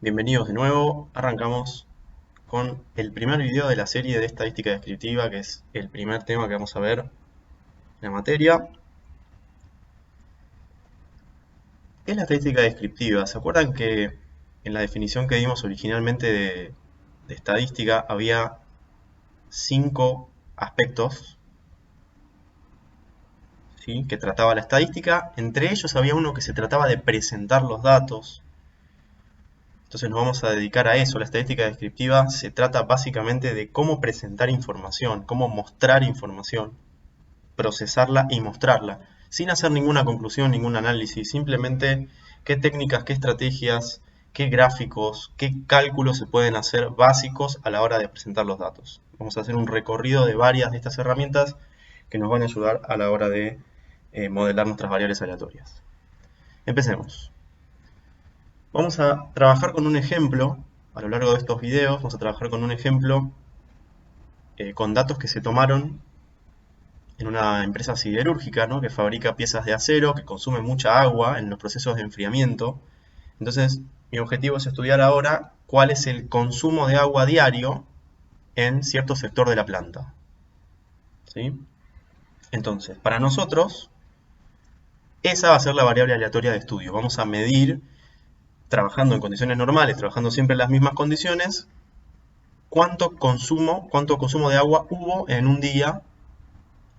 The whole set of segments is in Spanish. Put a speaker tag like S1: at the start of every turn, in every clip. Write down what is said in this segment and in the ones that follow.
S1: Bienvenidos de nuevo, arrancamos con el primer video de la serie de estadística descriptiva, que es el primer tema que vamos a ver en la materia. ¿Qué es la estadística descriptiva? ¿Se acuerdan que en la definición que dimos originalmente de estadística había 5 aspectos, ¿sí?, que trataba la estadística? Entre ellos había uno que se trataba de presentar los datos. Entonces nos vamos a dedicar a eso. La estadística descriptiva se trata básicamente de cómo presentar información, cómo mostrar información, procesarla y mostrarla, sin hacer ninguna conclusión, ningún análisis, simplemente qué técnicas, qué estrategias, qué gráficos, qué cálculos se pueden hacer básicos a la hora de presentar los datos. Vamos a hacer un recorrido de varias de estas herramientas que nos van a ayudar a la hora de modelar nuestras variables aleatorias. Empecemos. Vamos a trabajar con un ejemplo, a lo largo de estos videos, vamos a trabajar con un ejemplo con datos que se tomaron en una empresa siderúrgica, ¿no?, que fabrica piezas de acero, que consume mucha agua en los procesos de enfriamiento. Entonces, mi objetivo es estudiar ahora cuál es el consumo de agua diario en cierto sector de la planta, ¿sí? Entonces, para nosotros, esa va a ser la variable aleatoria de estudio. Vamos a medir, trabajando en condiciones normales, trabajando siempre en las mismas condiciones, cuánto consumo de agua hubo en un día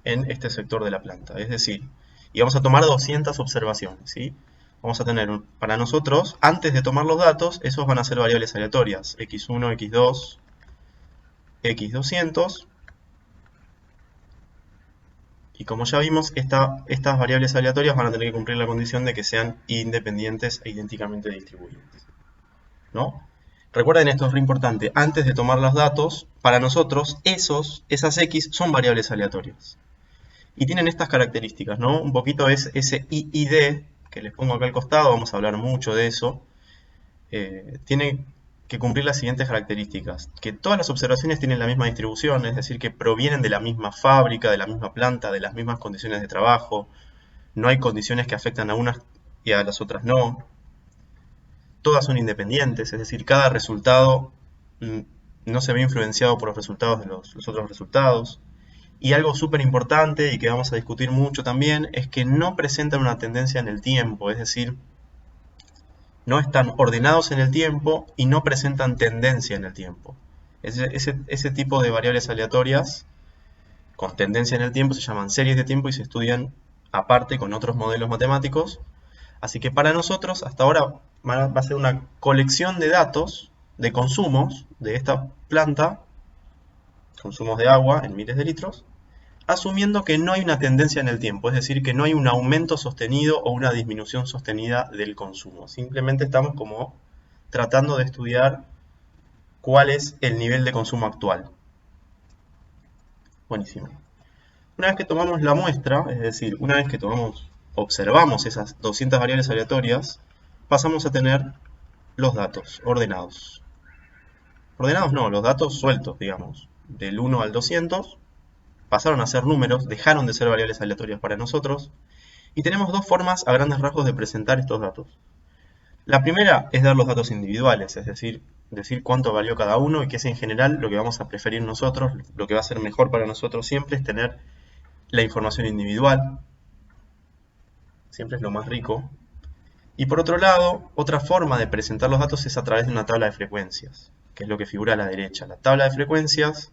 S1: en este sector de la planta. Es decir, y vamos a tomar 200 observaciones, ¿sí? Vamos a tener, para nosotros, antes de tomar los datos, esos van a ser variables aleatorias, x1, x2, x200. Y como ya vimos, estas variables aleatorias van a tener que cumplir la condición de que sean independientes e idénticamente distribuibles, ¿no? Recuerden, esto es re importante, antes de tomar los datos, para nosotros esas x son variables aleatorias. Y tienen estas características, ¿no? Un poquito es ese IID que les pongo acá al costado, vamos a hablar mucho de eso. Tiene que cumplir las siguientes características: que todas las observaciones tienen la misma distribución, es decir, que provienen de la misma fábrica, de la misma planta, de las mismas condiciones de trabajo. No hay condiciones que afectan a unas y a las otras no. Todas son independientes, es decir, cada resultado no se ve influenciado por los resultados de los otros resultados. Y algo súper importante y que vamos a discutir mucho también es que no presentan una tendencia en el tiempo, es decir, no están ordenados en el tiempo y no presentan tendencia en el tiempo. Ese tipo de variables aleatorias con tendencia en el tiempo se llaman series de tiempo y se estudian aparte con otros modelos matemáticos. Así que para nosotros hasta ahora va a ser una colección de datos de consumos de esta planta, consumos de agua en miles de litros, asumiendo que no hay una tendencia en el tiempo, es decir, que no hay un aumento sostenido o una disminución sostenida del consumo. Simplemente estamos como tratando de estudiar cuál es el nivel de consumo actual. Buenísimo. Una vez que tomamos la muestra, es decir, una vez que observamos esas 200 variables aleatorias, pasamos a tener los datos ordenados. Ordenados no, los datos sueltos, digamos, del 1 al 200, pasaron a ser números, dejaron de ser variables aleatorias para nosotros, y tenemos dos formas a grandes rasgos de presentar estos datos. La primera es dar los datos individuales, es decir cuánto valió cada uno, y que es en general lo que vamos a preferir nosotros, lo que va a ser mejor para nosotros siempre es tener la información individual, siempre es lo más rico. Y por otro lado, otra forma de presentar los datos es a través de una tabla de frecuencias, que es lo que figura a la derecha. La tabla de frecuencias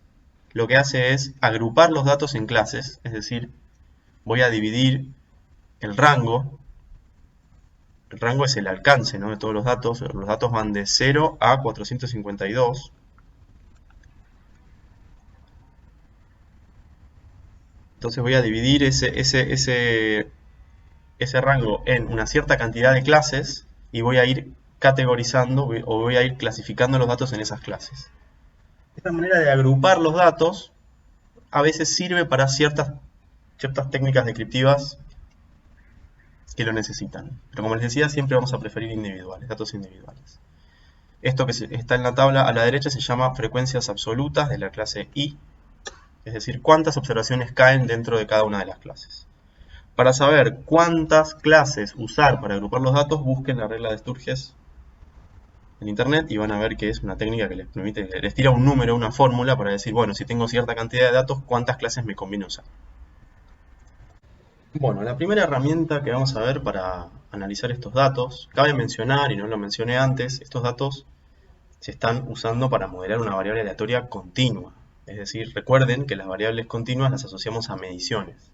S1: lo que hace es agrupar los datos en clases, es decir, voy a dividir el rango es el alcance, ¿no?, de todos los datos van de 0 a 452, entonces voy a dividir ese rango en una cierta cantidad de clases y voy a ir categorizando o voy a ir clasificando los datos en esas clases. Esta manera de agrupar los datos a veces sirve para ciertas técnicas descriptivas que lo necesitan. Pero como les decía, siempre vamos a preferir individuales, datos individuales. Esto que está en la tabla a la derecha se llama frecuencias absolutas de la clase I, es decir, cuántas observaciones caen dentro de cada una de las clases. Para saber cuántas clases usar para agrupar los datos, busquen la regla de Sturges en internet y van a ver que es una técnica que les permite, les tira un número, una fórmula para decir, bueno, si tengo cierta cantidad de datos, ¿cuántas clases me conviene usar? Bueno, la primera herramienta que vamos a ver para analizar estos datos, cabe mencionar, y no lo mencioné antes, estos datos se están usando para modelar una variable aleatoria continua. Es decir, recuerden que las variables continuas las asociamos a mediciones,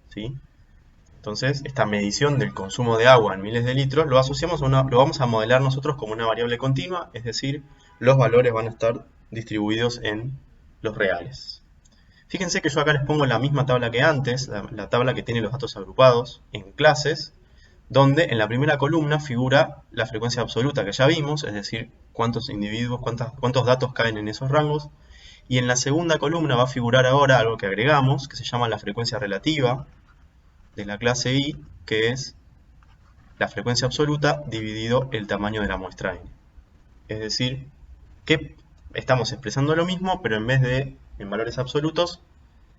S1: ¿sí? Entonces, esta medición del consumo de agua en miles de litros lo asociamos lo vamos a modelar nosotros como una variable continua, es decir, los valores van a estar distribuidos en los reales. Fíjense que yo acá les pongo la misma tabla que antes, la tabla que tiene los datos agrupados en clases, donde en la primera columna figura la frecuencia absoluta que ya vimos, es decir, cuántos individuos, cuántos datos caen en esos rangos, y en la segunda columna va a figurar ahora algo que agregamos, que se llama la frecuencia relativa de la clase I, que es la frecuencia absoluta dividido el tamaño de la muestra n. Es decir, que estamos expresando lo mismo, pero en vez de en valores absolutos,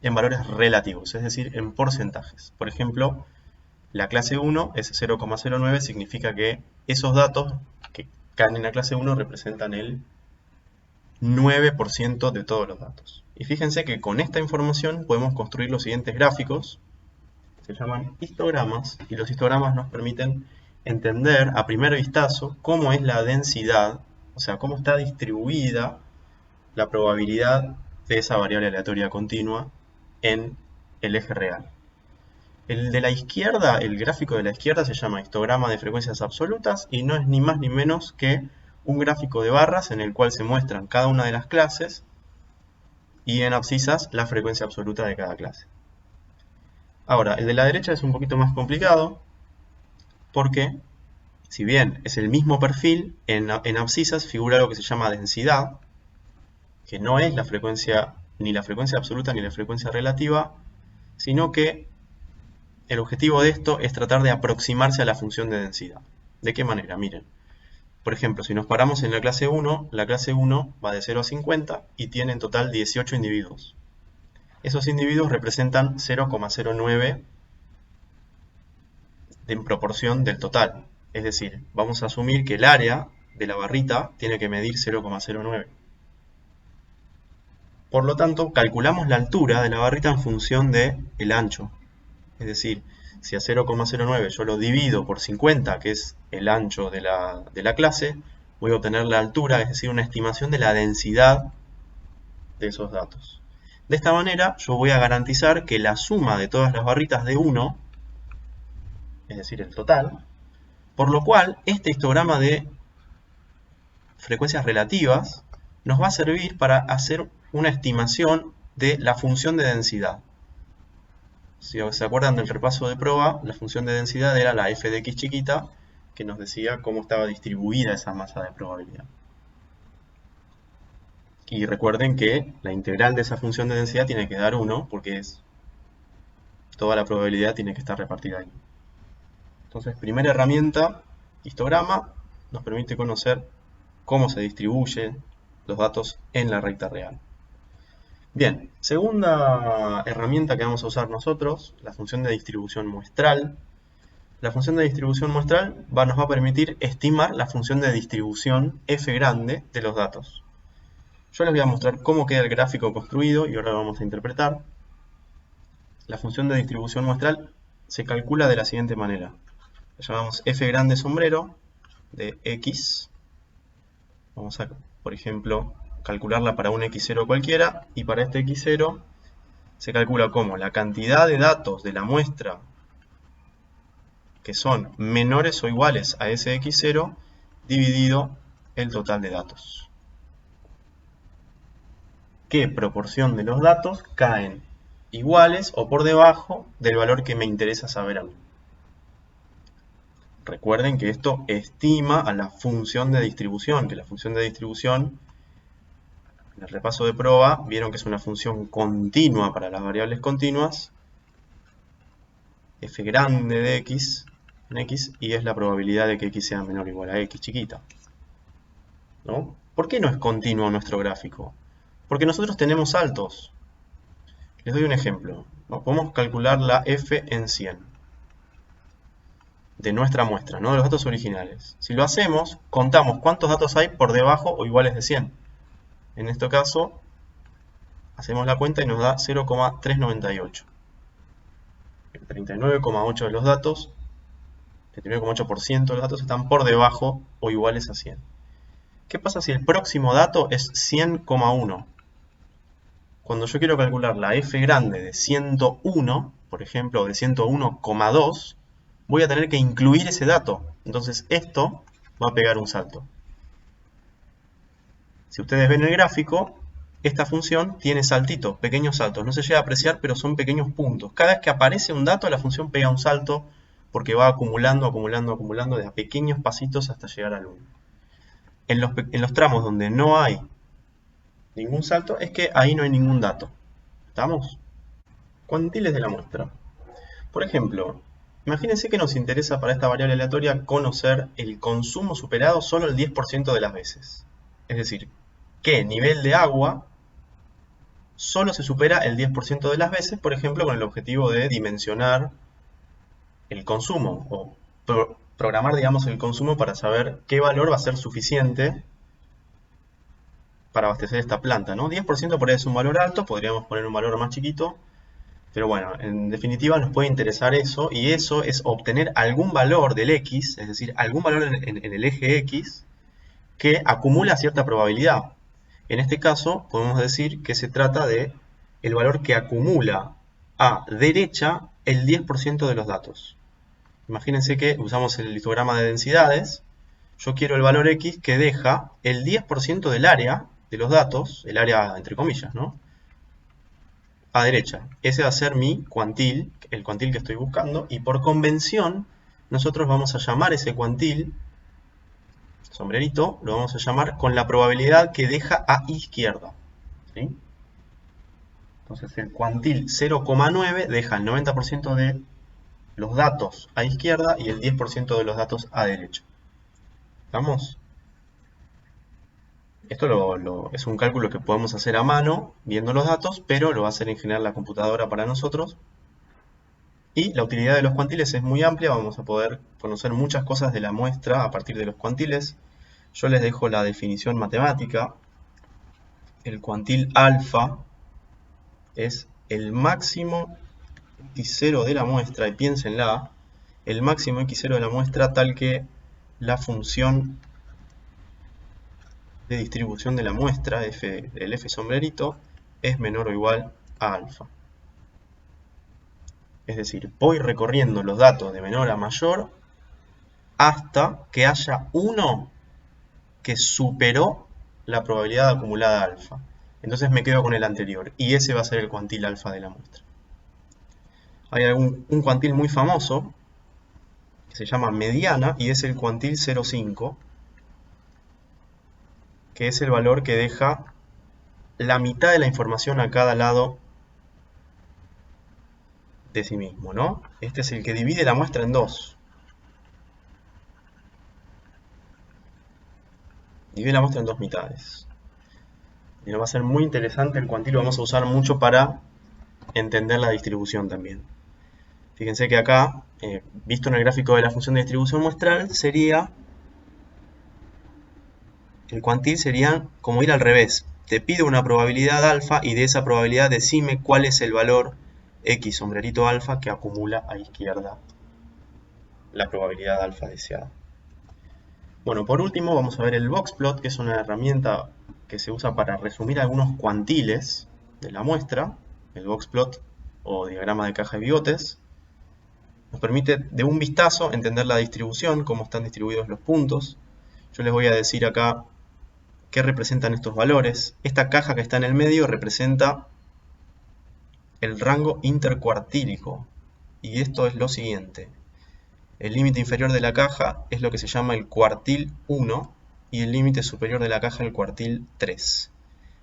S1: en valores relativos, es decir, en porcentajes. Por ejemplo, la clase 1 es 0,09, significa que esos datos que caen en la clase 1 representan el 9% de todos los datos. Y fíjense que con esta información podemos construir los siguientes gráficos, se llaman histogramas, y los histogramas nos permiten entender a primer vistazo cómo es la densidad, o sea, cómo está distribuida la probabilidad de esa variable aleatoria continua en el eje real. El de la izquierda, el gráfico de la izquierda se llama histograma de frecuencias absolutas y no es ni más ni menos que un gráfico de barras en el cual se muestran cada una de las clases y en abscisas la frecuencia absoluta de cada clase. Ahora, el de la derecha es un poquito más complicado porque, si bien es el mismo perfil, en abscisas figura algo que se llama densidad, que no es la frecuencia, ni la frecuencia absoluta ni la frecuencia relativa, sino que el objetivo de esto es tratar de aproximarse a la función de densidad. ¿De qué manera? Miren, por ejemplo, si nos paramos en la clase 1 va de 0 a 50 y tiene en total 18 individuos. Esos individuos representan 0,09 en proporción del total. Es decir, vamos a asumir que el área de la barrita tiene que medir 0,09. Por lo tanto, calculamos la altura de la barrita en función del ancho. Es decir, si a 0,09 yo lo divido por 50, que es el ancho de la clase, voy a obtener la altura, es decir, una estimación de la densidad de esos datos. De esta manera, yo voy a garantizar que la suma de todas las barritas de 1, es decir, el total, por lo cual este histograma de frecuencias relativas nos va a servir para hacer una estimación de la función de densidad. Si se acuerdan del repaso de prueba, la función de densidad era la f de x chiquita, que nos decía cómo estaba distribuida esa masa de probabilidad. Y recuerden que la integral de esa función de densidad tiene que dar 1, porque toda la probabilidad tiene que estar repartida ahí. Entonces, primera herramienta, histograma, nos permite conocer cómo se distribuyen los datos en la recta real. Bien, segunda herramienta que vamos a usar nosotros, la función de distribución muestral. La función de distribución muestral nos va a permitir estimar la función de distribución f grande de los datos. Yo les voy a mostrar cómo queda el gráfico construido y ahora lo vamos a interpretar. La función de distribución muestral se calcula de la siguiente manera. La llamamos f grande sombrero de x. Vamos a, por ejemplo, calcularla para un x0 cualquiera, y para este x0 se calcula como la cantidad de datos de la muestra que son menores o iguales a ese x0 dividido el total de datos. ¿Qué proporción de los datos caen iguales o por debajo del valor que me interesa saber a mí? Recuerden que esto estima a la función de distribución, que la función de distribución, en el repaso de prueba, vieron que es una función continua para las variables continuas, f grande de x, en x, y es la probabilidad de que x sea menor o igual a x chiquita, ¿no? ¿Por qué no es continuo nuestro gráfico? Porque nosotros tenemos saltos. Les doy un ejemplo, ¿no? Podemos calcular la f en 100. de nuestra muestra, no de los datos originales. Si lo hacemos, contamos cuántos datos hay por debajo o iguales de 100. En este caso, hacemos la cuenta y nos da 0,398. El 39,8% de los datos, 39,8% de los datos están por debajo o iguales a 100. ¿Qué pasa si el próximo dato es 100,1? Cuando yo quiero calcular la f grande de 101, por ejemplo, de 101,2, voy a tener que incluir ese dato. Entonces esto va a pegar un salto. Si ustedes ven el gráfico, esta función tiene saltitos, pequeños saltos. No se llega a apreciar, pero son pequeños puntos. Cada vez que aparece un dato, la función pega un salto porque va acumulando, acumulando, acumulando de a pequeños pasitos hasta llegar al 1. En los tramos donde no hay ningún salto, es que ahí no hay ningún dato. ¿Estamos? Cuantiles de la muestra. Por ejemplo, imagínense que nos interesa para esta variable aleatoria conocer el consumo superado solo el 10% de las veces. Es decir, qué nivel de agua solo se supera el 10% de las veces, por ejemplo, con el objetivo de dimensionar el consumo o programar, digamos, el consumo para saber qué valor va a ser suficiente para abastecer esta planta, ¿no? 10% por ahí es un valor alto, podríamos poner un valor más chiquito, pero bueno, en definitiva nos puede interesar eso, y eso es obtener algún valor del X, es decir, algún valor en el eje X, que acumula cierta probabilidad. En este caso, podemos decir que se trata de el valor que acumula a derecha el 10% de los datos. Imagínense que usamos el histograma de densidades. Yo quiero el valor X que deja el 10% del área de los datos, el área entre comillas, ¿no? A derecha. Ese va a ser mi cuantil, el cuantil que estoy buscando, y por convención nosotros vamos a llamar ese cuantil, sombrerito, lo vamos a llamar con la probabilidad que deja a izquierda. ¿Sí? Entonces el cuantil 0,9 deja el 90% de los datos a izquierda y el 10% de los datos a derecha. ¿Estamos? Esto es un cálculo que podemos hacer a mano, viendo los datos, pero lo va a hacer en general la computadora para nosotros. Y la utilidad de los cuantiles es muy amplia, vamos a poder conocer muchas cosas de la muestra a partir de los cuantiles. Yo les dejo la definición matemática. El cuantil alfa es el máximo x0 de la muestra, y piénsenla, el máximo x0 de la muestra tal que la función de distribución de la muestra, el f sombrerito, es menor o igual a alfa. Es decir, voy recorriendo los datos de menor a mayor hasta que haya uno que superó la probabilidad acumulada alfa. Entonces me quedo con el anterior, y ese va a ser el cuantil alfa de la muestra. Hay un cuantil muy famoso que se llama mediana, y es el cuantil 0,5, que es el valor que deja la mitad de la información a cada lado de sí mismo, ¿no? Este es el que divide la muestra en dos. Divide la muestra en dos mitades. Y va a ser muy interesante el cuantil, lo vamos a usar mucho para entender la distribución también. Fíjense que acá, visto en el gráfico de la función de distribución muestral, el cuantil sería como ir al revés. Te pido una probabilidad alfa y de esa probabilidad decime cuál es el valor X sombrerito alfa que acumula a izquierda la probabilidad alfa deseada. Bueno, por último vamos a ver el boxplot, que es una herramienta que se usa para resumir algunos cuantiles de la muestra. El boxplot o diagrama de caja de bigotes nos permite de un vistazo entender la distribución, cómo están distribuidos los puntos. Yo les voy a decir acá qué representan estos valores. Esta caja que está en el medio representa el rango intercuartílico, y esto es lo siguiente. El límite inferior de la caja es lo que se llama el cuartil 1 y el límite superior de la caja el cuartil 3.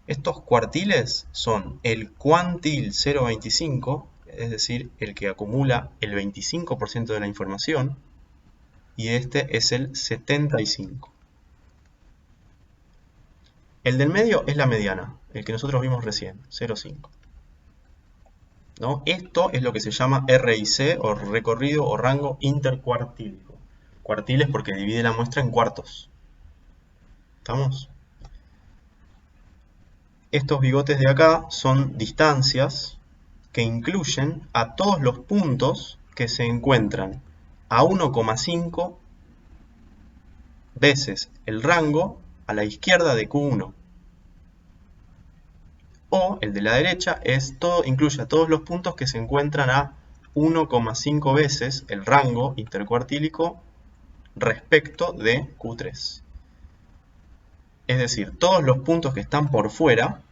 S1: Estos cuartiles son el cuantil 0,25, es decir, el que acumula el 25% de la información, y este es el 75. El del medio es la mediana, el que nosotros vimos recién, 0,5. ¿no? Esto es lo que se llama RIC, o recorrido o rango intercuartílico. Cuartiles porque divide la muestra en cuartos. ¿Estamos? Estos bigotes de acá son distancias que incluyen a todos los puntos que se encuentran a 1,5 veces el rango a la izquierda de Q1. O el de la derecha incluye a todos los puntos que se encuentran a 1,5 veces el rango intercuartílico respecto de Q3. Es decir, todos los puntos que están por fuera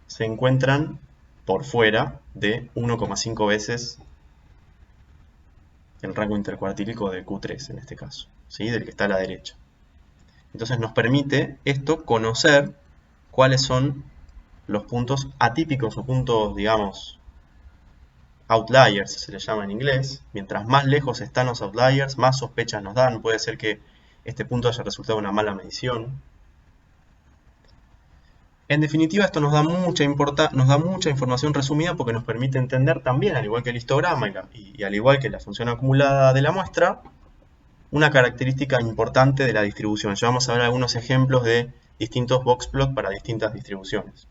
S1: se encuentran por fuera de 1,5 veces el rango intercuartílico de Q3 en este caso, ¿sí? Del que está a la derecha. Entonces nos permite esto conocer cuáles son los puntos atípicos o puntos, digamos, outliers se les llama en inglés. Mientras más lejos están los outliers, más sospechas nos dan. Puede ser que este punto haya resultado una mala medición. En definitiva, esto nos da mucha información resumida porque nos permite entender también, al igual que el histograma y al igual que la función acumulada de la muestra, una característica importante de la distribución. Ya vamos a ver algunos ejemplos de distintos boxplots para distintas distribuciones.